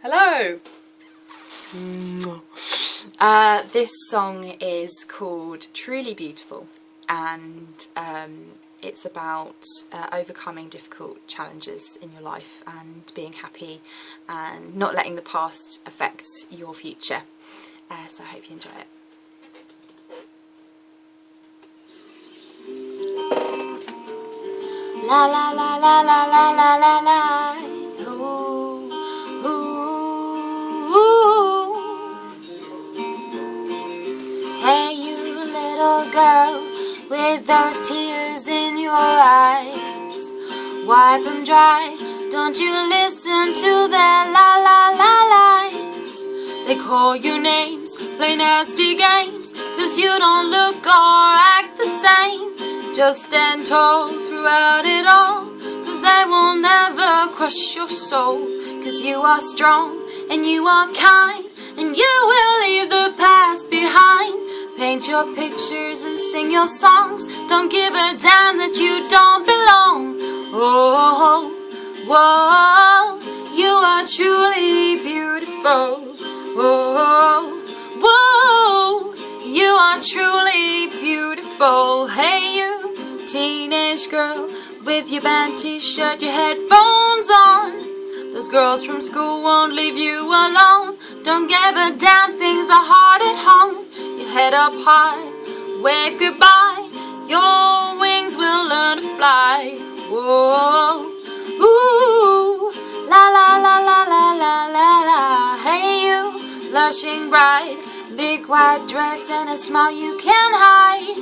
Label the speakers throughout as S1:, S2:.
S1: Hello! This song is called Truly Beautiful, and it's about overcoming difficult challenges in your life and being happy and not letting the past affect your future. So I hope you enjoy it. La la la la la la la la la. Ooh, ooh, ooh. Hey, you little girl with those tears in your eyes, wipe them dry. Don't you listen to their la la la lies. They call you names, play nasty games, 'cause you don't look or act the same. Just stand tall throughout it all, 'cause they will never crush your soul. 'Cause you are strong and you are kind, and you will leave the past behind. Paint your pictures and sing your songs. Don't give a damn that you don't belong. Oh, whoa, you are truly beautiful. Oh, whoa, you are truly beautiful. Hey, you teenage girl with your band t-shirt, your headphones on. Those girls from school won't leave you alone. Don't give a damn, things are hard at home. Your head up high, wave goodbye. Your wings will learn to fly. Whoa, ooh, la la la la la la la la. Hey, you blushing bright, big white dress and a smile you can't hide.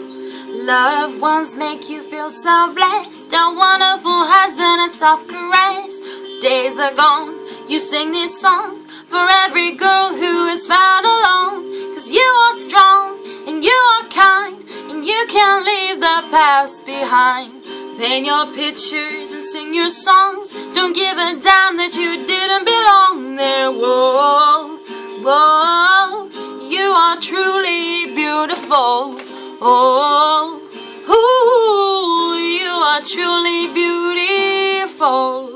S1: Loved ones make you feel so blessed. A wonderful husband, a soft caress. Days are gone, you sing this song for every girl who is found alone. 'Cause you are strong and you are kind, and you can't leave the past behind. Paint your pictures and sing your songs. Don't give a damn that you didn't belong there. Whoa, whoa, you are truly beautiful. Oh, ooh, you are truly beautiful.